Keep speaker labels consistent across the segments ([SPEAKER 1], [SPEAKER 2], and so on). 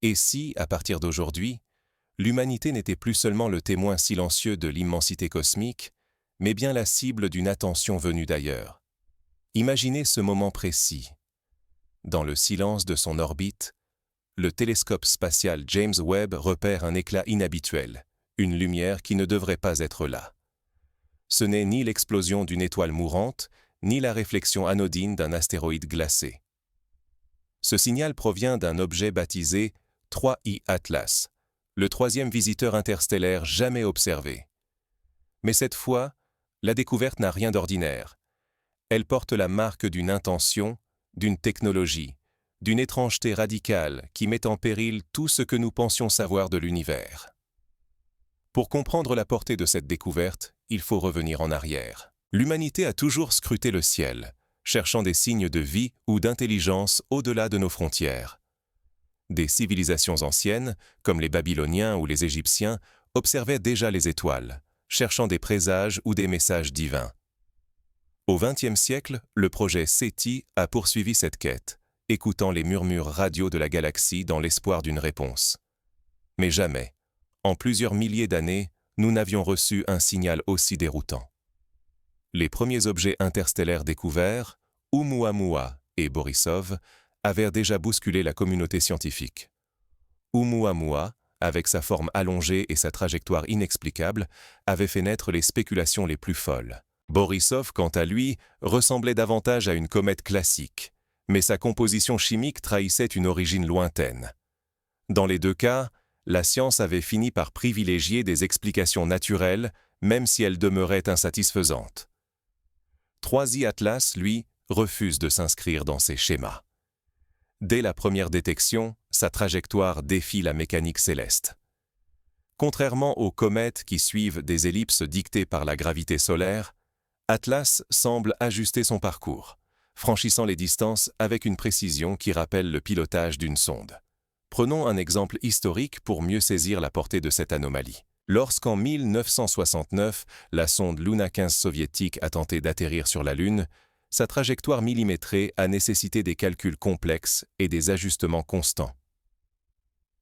[SPEAKER 1] Et si, à partir d'aujourd'hui, l'humanité n'était plus seulement le témoin silencieux de l'immensité cosmique, mais bien la cible d'une attention venue d'ailleurs? Imaginez ce moment précis. Dans le silence de son orbite, le télescope spatial James Webb repère un éclat inhabituel, une lumière qui ne devrait pas être là. Ce n'est ni l'explosion d'une étoile mourante, ni la réflexion anodine d'un astéroïde glacé. Ce signal provient d'un objet baptisé 3I Atlas, le troisième visiteur interstellaire jamais observé. Mais cette fois, la découverte n'a rien d'ordinaire. Elle porte la marque d'une intention, d'une technologie, d'une étrangeté radicale qui met en péril tout ce que nous pensions savoir de l'univers. Pour comprendre la portée de cette découverte, il faut revenir en arrière. L'humanité a toujours scruté le ciel, cherchant des signes de vie ou d'intelligence au-delà de nos frontières. Des civilisations anciennes, comme les Babyloniens ou les Égyptiens, observaient déjà les étoiles, cherchant des présages ou des messages divins. Au XXe siècle, le projet SETI a poursuivi cette quête, écoutant les murmures radio de la galaxie dans l'espoir d'une réponse. Mais jamais, en plusieurs milliers d'années, nous n'avions reçu un signal aussi déroutant. Les premiers objets interstellaires découverts, Oumuamua et Borisov, avaient déjà bousculé la communauté scientifique. Oumuamua, avec sa forme allongée et sa trajectoire inexplicable, avait fait naître les spéculations les plus folles. Borisov, quant à lui, ressemblait davantage à une comète classique, mais sa composition chimique trahissait une origine lointaine. Dans les deux cas, la science avait fini par privilégier des explications naturelles, même si elles demeuraient insatisfaisantes. 3I Atlas, lui, refuse de s'inscrire dans ces schémas. Dès la première détection, sa trajectoire défie la mécanique céleste. Contrairement aux comètes qui suivent des ellipses dictées par la gravité solaire, Atlas semble ajuster son parcours, franchissant les distances avec une précision qui rappelle le pilotage d'une sonde. Prenons un exemple historique pour mieux saisir la portée de cette anomalie. Lorsqu'en 1969, la sonde Luna 15 soviétique a tenté d'atterrir sur la Lune, sa trajectoire millimétrée a nécessité des calculs complexes et des ajustements constants.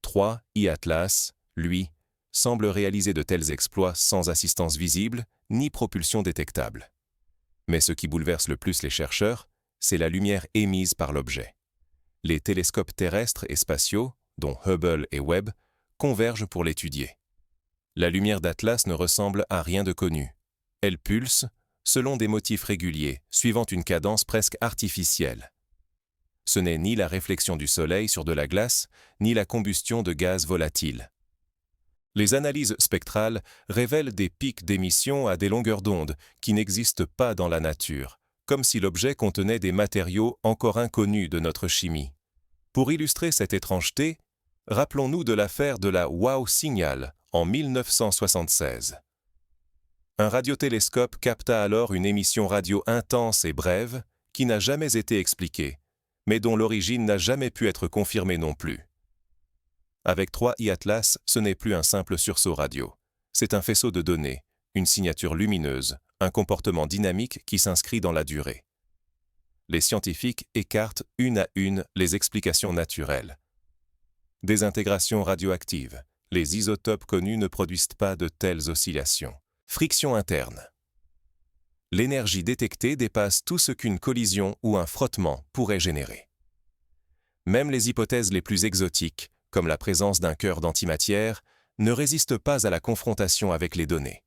[SPEAKER 1] 3I Atlas, lui, semble réaliser de tels exploits sans assistance visible ni propulsion détectable. Mais ce qui bouleverse le plus les chercheurs, c'est la lumière émise par l'objet. Les télescopes terrestres et spatiaux, dont Hubble et Webb, convergent pour l'étudier. La lumière d'Atlas ne ressemble à rien de connu. Elle pulse, selon des motifs réguliers, suivant une cadence presque artificielle. Ce n'est ni la réflexion du Soleil sur de la glace, ni la combustion de gaz volatiles. Les analyses spectrales révèlent des pics d'émission à des longueurs d'onde qui n'existent pas dans la nature, comme si l'objet contenait des matériaux encore inconnus de notre chimie. Pour illustrer cette étrangeté, rappelons-nous de l'affaire de la Wow Signal en 1976. Un radiotélescope capta alors une émission radio intense et brève qui n'a jamais été expliquée, mais dont l'origine n'a jamais pu être confirmée non plus. Avec 3I Atlas, ce n'est plus un simple sursaut radio. C'est un faisceau de données, une signature lumineuse, un comportement dynamique qui s'inscrit dans la durée. Les scientifiques écartent une à une les explications naturelles. Désintégration radioactive. Les isotopes connus ne produisent pas de telles oscillations. Friction interne. L'énergie détectée dépasse tout ce qu'une collision ou un frottement pourrait générer. Même les hypothèses les plus exotiques, comme la présence d'un cœur d'antimatière, ne résistent pas à la confrontation avec les données.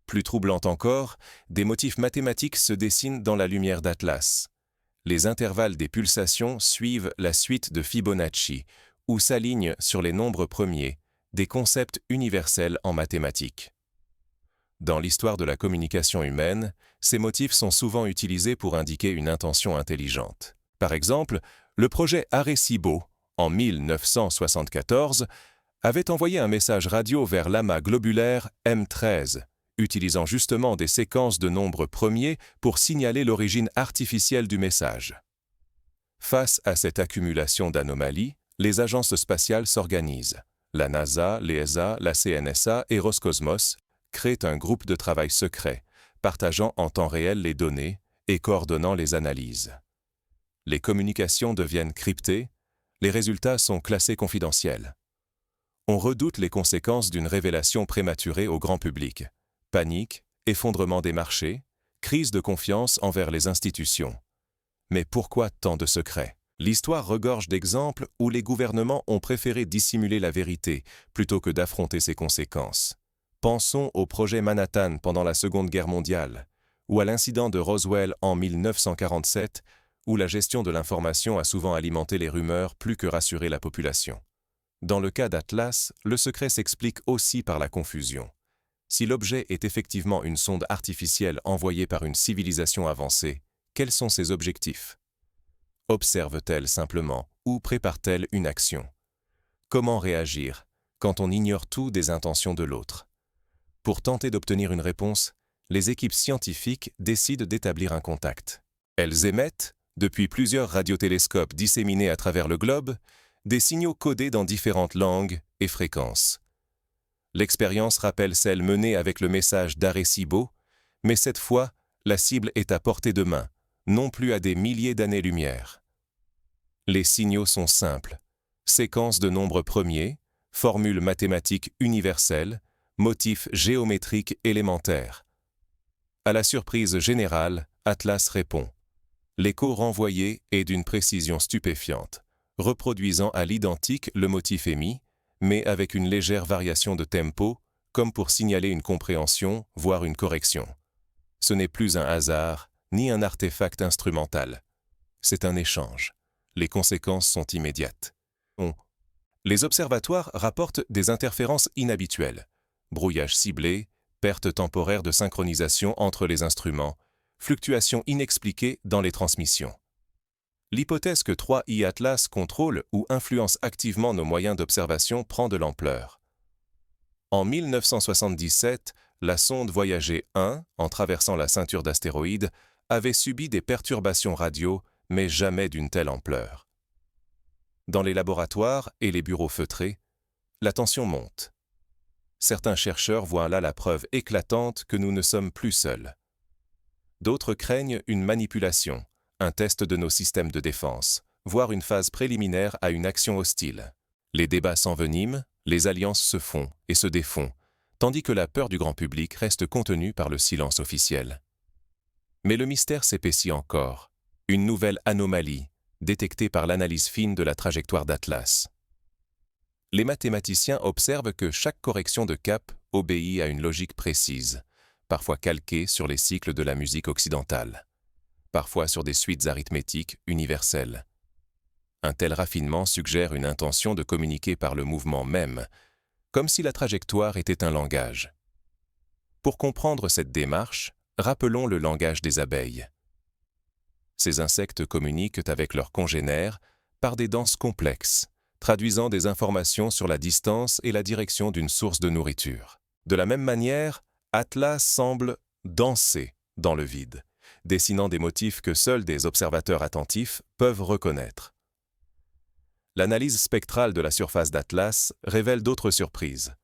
[SPEAKER 1] Plus troublant encore, des motifs mathématiques se dessinent dans la lumière d'Atlas. Les intervalles des pulsations suivent la suite de Fibonacci, ou s'alignent sur les nombres premiers, des concepts universels en mathématiques. Dans l'histoire de la communication humaine, ces motifs sont souvent utilisés pour indiquer une intention intelligente. Par exemple, le projet Arecibo, en 1974, avait envoyé un message radio vers l'amas globulaire M13, utilisant justement des séquences de nombres premiers pour signaler l'origine artificielle du message. Face à cette accumulation d'anomalies, les agences spatiales s'organisent. La NASA, l'ESA, la CNSA et Roscosmos créent un groupe de travail secret, partageant en temps réel les données et coordonnant les analyses. Les communications deviennent cryptées, Les résultats sont classés confidentiels. On redoute les conséquences d'une révélation prématurée au grand public. Panique, effondrement des marchés, crise de confiance envers les institutions. Mais pourquoi tant de secrets? L'histoire regorge d'exemples où les gouvernements ont préféré dissimuler la vérité plutôt que d'affronter ses conséquences. Pensons au projet Manhattan pendant la Seconde Guerre mondiale, ou à l'incident de Roswell en 1947, où la gestion de l'information a souvent alimenté les rumeurs plus que rassuré la population. Dans le cas d'Atlas, le secret s'explique aussi par la confusion. Si l'objet est effectivement une sonde artificielle envoyée par une civilisation avancée, quels sont ses objectifs? Observe-t-elle simplement ou prépare-t-elle une action? Comment réagir quand on ignore tout des intentions de l'autre? Pour tenter d'obtenir une réponse, les équipes scientifiques décident d'établir un contact. Elles émettent, depuis plusieurs radiotélescopes disséminés à travers le globe, des signaux codés dans différentes langues et fréquences. L'expérience rappelle celle menée avec le message d'Arecibo, mais cette fois, la cible est à portée de main, non plus à des milliers d'années-lumière. Les signaux sont simples. Séquence de nombres premiers, formules mathématiques universelles, motifs géométriques élémentaires. À la surprise générale, Atlas répond. L'écho renvoyé est d'une précision stupéfiante, reproduisant à l'identique le motif émis, mais avec une légère variation de tempo, comme pour signaler une compréhension, voire une correction. Ce n'est plus un hasard, ni un artefact instrumental. C'est un échange. Les conséquences sont immédiates. Les observatoires rapportent des interférences inhabituelles. Brouillage ciblé, perte temporaire de synchronisation entre les instruments, fluctuations inexpliquées dans les transmissions. L'hypothèse que 3i Atlas contrôle ou influence activement nos moyens d'observation prend de l'ampleur. En 1977, la sonde Voyager 1, en traversant la ceinture d'astéroïdes, avait subi des perturbations radio, mais jamais d'une telle ampleur. Dans les laboratoires et les bureaux feutrés, la tension monte. Certains chercheurs voient là la preuve éclatante que nous ne sommes plus seuls. D'autres craignent une manipulation, un test de nos systèmes de défense, voire une phase préliminaire à une action hostile. Les débats s'enveniment, les alliances se font et se défont, tandis que la peur du grand public reste contenue par le silence officiel. Mais le mystère s'épaissit encore. Une nouvelle anomalie, détectée par l'analyse fine de la trajectoire d'Atlas. Les mathématiciens observent que chaque correction de cap obéit à une logique précise, parfois calquée sur les cycles de la musique occidentale, parfois sur des suites arithmétiques universelles. Un tel raffinement suggère une intention de communiquer par le mouvement même, comme si la trajectoire était un langage. Pour comprendre cette démarche, rappelons le langage des abeilles. Ces insectes communiquent avec leurs congénères par des danses complexes, traduisant des informations sur la distance et la direction d'une source de nourriture. De la même manière, Atlas semble danser dans le vide, dessinant des motifs que seuls des observateurs attentifs peuvent reconnaître. L'analyse spectrale de la surface d'Atlas révèle d'autres surprises.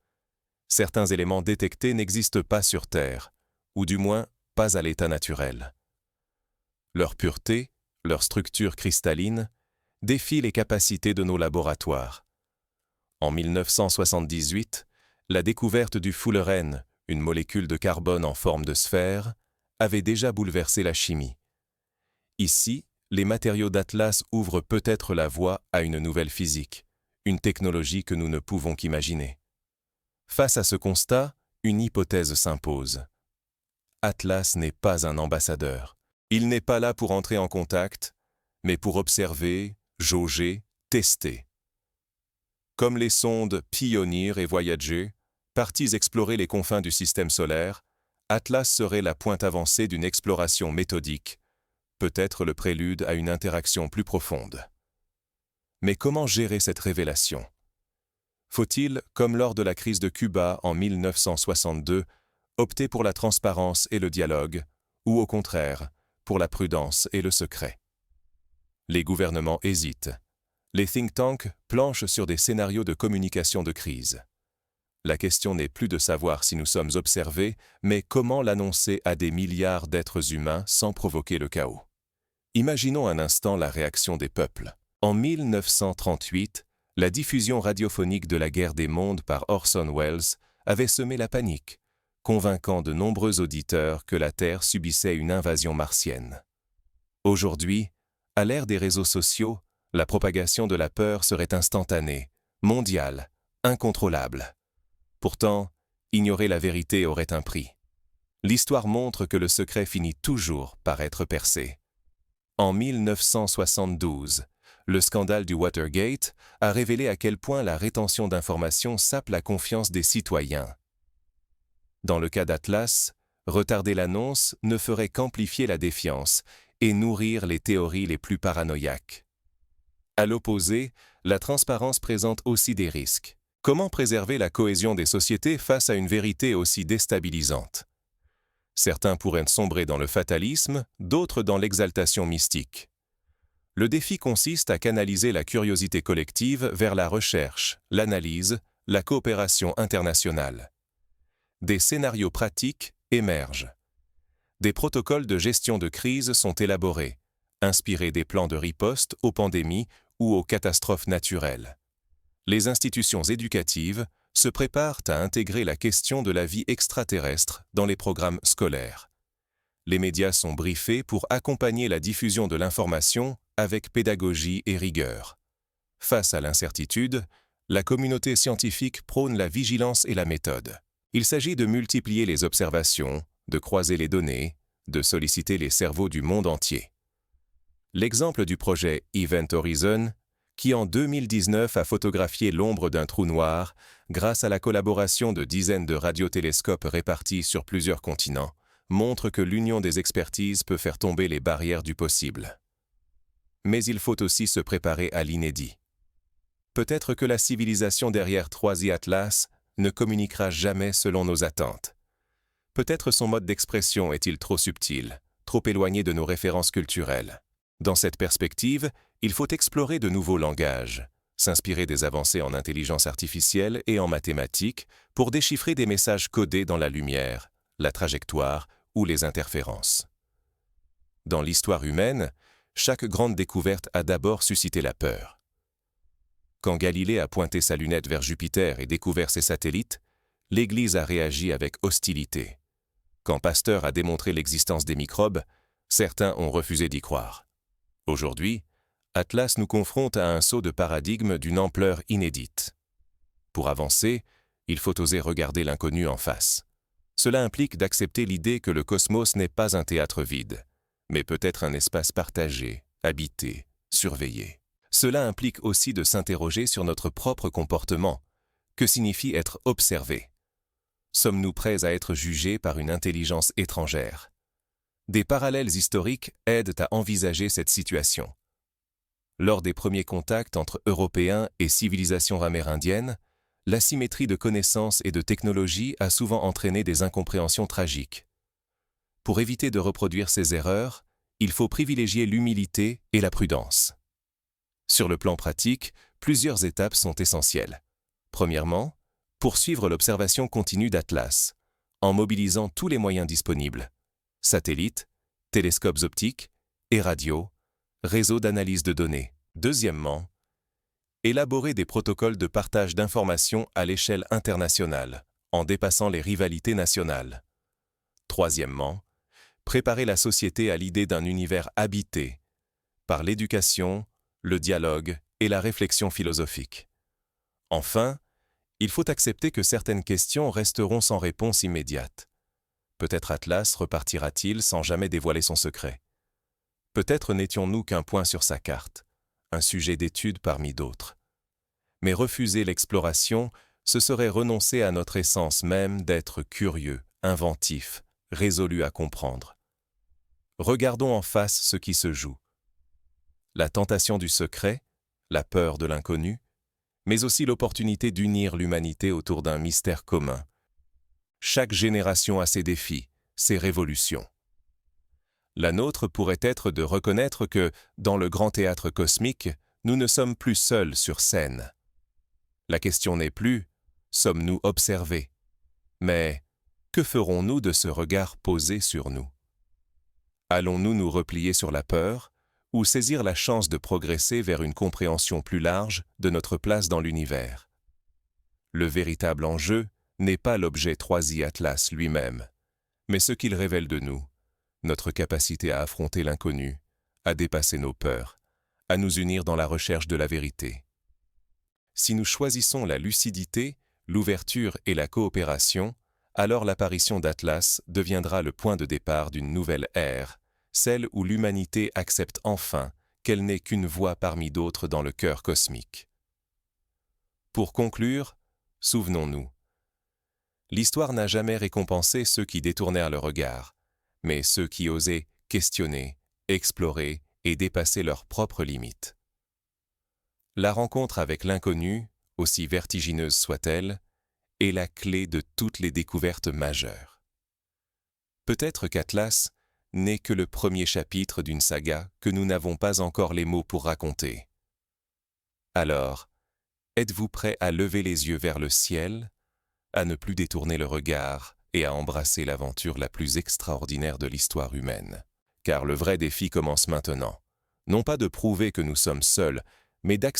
[SPEAKER 1] Certains éléments détectés n'existent pas sur Terre, ou du moins pas à l'état naturel. Leur pureté, leur structure cristalline, défient les capacités de nos laboratoires. En 1978, la découverte du fullerène, une molécule de carbone en forme de sphère, avait déjà bouleversé la chimie. Ici, les matériaux d'Atlas ouvrent peut-être la voie à une nouvelle physique, une technologie que nous ne pouvons qu'imaginer. Face à ce constat, une hypothèse s'impose. Atlas n'est pas un ambassadeur. Il n'est pas là pour entrer en contact, mais pour observer, jauger, tester. Comme les sondes Pioneer et Voyager, parties explorer les confins du système solaire, Atlas serait la pointe avancée d'une exploration méthodique, peut-être le prélude à une interaction plus profonde. Mais comment gérer cette révélation? Faut-il, comme lors de la crise de Cuba en 1962, opter pour la transparence et le dialogue, ou au contraire, pour la prudence et le secret? Les gouvernements hésitent. Les think tanks planchent sur des scénarios de communication de crise. La question n'est plus de savoir si nous sommes observés, mais comment l'annoncer à des milliards d'êtres humains sans provoquer le chaos. Imaginons un instant la réaction des peuples. En 1938, la diffusion radiophonique de la guerre des mondes par Orson Welles avait semé la panique, convainquant de nombreux auditeurs que la Terre subissait une invasion martienne. Aujourd'hui, à l'ère des réseaux sociaux, la propagation de la peur serait instantanée, mondiale, incontrôlable. Pourtant, ignorer la vérité aurait un prix. L'histoire montre que le secret finit toujours par être percé. En 1972, le scandale du Watergate a révélé à quel point la rétention d'informations sape la confiance des citoyens. Dans le cas d'Atlas, retarder l'annonce ne ferait qu'amplifier la défiance et nourrir les théories les plus paranoïaques. À l'opposé, la transparence présente aussi des risques. Comment préserver la cohésion des sociétés face à une vérité aussi déstabilisante? Certains pourraient sombrer dans le fatalisme, d'autres dans l'exaltation mystique. Le défi consiste à canaliser la curiosité collective vers la recherche, l'analyse, la coopération internationale. Des scénarios pratiques émergent. Des protocoles de gestion de crise sont élaborés, inspirés des plans de riposte aux pandémies ou aux catastrophes naturelles. Les institutions éducatives se préparent à intégrer la question de la vie extraterrestre dans les programmes scolaires. Les médias sont briefés pour accompagner la diffusion de l'information avec pédagogie et rigueur. Face à l'incertitude, la communauté scientifique prône la vigilance et la méthode. Il s'agit de multiplier les observations, de croiser les données, de solliciter les cerveaux du monde entier. L'exemple du projet Event Horizon, qui en 2019 a photographié l'ombre d'un trou noir grâce à la collaboration de dizaines de radiotélescopes répartis sur plusieurs continents, montre que l'union des expertises peut faire tomber les barrières du possible. Mais il faut aussi se préparer à l'inédit. Peut-être que la civilisation derrière 3i Atlas ne communiquera jamais selon nos attentes. Peut-être son mode d'expression est-il trop subtil, trop éloigné de nos références culturelles. Dans cette perspective, il faut explorer de nouveaux langages, s'inspirer des avancées en intelligence artificielle et en mathématiques pour déchiffrer des messages codés dans la lumière, la trajectoire ou les interférences. Dans l'histoire humaine, chaque grande découverte a d'abord suscité la peur. Quand Galilée a pointé sa lunette vers Jupiter et découvert ses satellites, l'Église a réagi avec hostilité. Quand Pasteur a démontré l'existence des microbes, certains ont refusé d'y croire. Aujourd'hui, Atlas nous confronte à un saut de paradigme d'une ampleur inédite. Pour avancer, il faut oser regarder l'inconnu en face. Cela implique d'accepter l'idée que le cosmos n'est pas un théâtre vide, mais peut-être un espace partagé, habité, surveillé. Cela implique aussi de s'interroger sur notre propre comportement. Que signifie être observé? Sommes-nous prêts à être jugés par une intelligence étrangère? Des parallèles historiques aident à envisager cette situation. Lors des premiers contacts entre Européens et civilisations amérindiennes, l'asymétrie de connaissances et de technologies a souvent entraîné des incompréhensions tragiques. Pour éviter de reproduire ces erreurs, il faut privilégier l'humilité et la prudence. Sur le plan pratique, plusieurs étapes sont essentielles. Premièrement, poursuivre l'observation continue d'Atlas, en mobilisant tous les moyens disponibles: satellites, télescopes optiques et radios, réseaux d'analyse de données. Deuxièmement, élaborer des protocoles de partage d'informations à l'échelle internationale, en dépassant les rivalités nationales. Troisièmement, préparer la société à l'idée d'un univers habité, par l'éducation, le dialogue et la réflexion philosophique. Enfin, il faut accepter que certaines questions resteront sans réponse immédiate. Peut-être Atlas repartira-t-il sans jamais dévoiler son secret. Peut-être n'étions-nous qu'un point sur sa carte, un sujet d'étude parmi d'autres. Mais refuser l'exploration, ce serait renoncer à notre essence même d'être curieux, inventif, résolu à comprendre. Regardons en face ce qui se joue. La tentation du secret, la peur de l'inconnu, mais aussi l'opportunité d'unir l'humanité autour d'un mystère commun. Chaque génération a ses défis, ses révolutions. La nôtre pourrait être de reconnaître que, dans le grand théâtre cosmique, nous ne sommes plus seuls sur scène. La question n'est plus « sommes-nous observés ?» mais « que ferons-nous de ce regard posé sur nous ?» Allons-nous nous replier sur la peur, ou saisir la chance de progresser vers une compréhension plus large de notre place dans l'univers. Le véritable enjeu n'est pas l'objet 3i Atlas lui-même, mais ce qu'il révèle de nous, notre capacité à affronter l'inconnu, à dépasser nos peurs, à nous unir dans la recherche de la vérité. Si nous choisissons la lucidité, l'ouverture et la coopération, alors l'apparition d'Atlas deviendra le point de départ d'une nouvelle ère, celle où l'humanité accepte enfin qu'elle n'est qu'une voix parmi d'autres dans le cœur cosmique. Pour conclure, souvenons-nous. L'histoire n'a jamais récompensé ceux qui détournèrent le regard, mais ceux qui osaient questionner, explorer et dépasser leurs propres limites. La rencontre avec l'inconnu, aussi vertigineuse soit-elle, est la clé de toutes les découvertes majeures. Peut-être qu'Atlas n'est que le premier chapitre d'une saga que nous n'avons pas encore les mots pour raconter. Alors, êtes-vous prêt à lever les yeux vers le ciel, à ne plus détourner le regard et à embrasser l'aventure la plus extraordinaire de l'histoire humaine? Car le vrai défi commence maintenant. Non pas de prouver que nous sommes seuls, mais d'accepter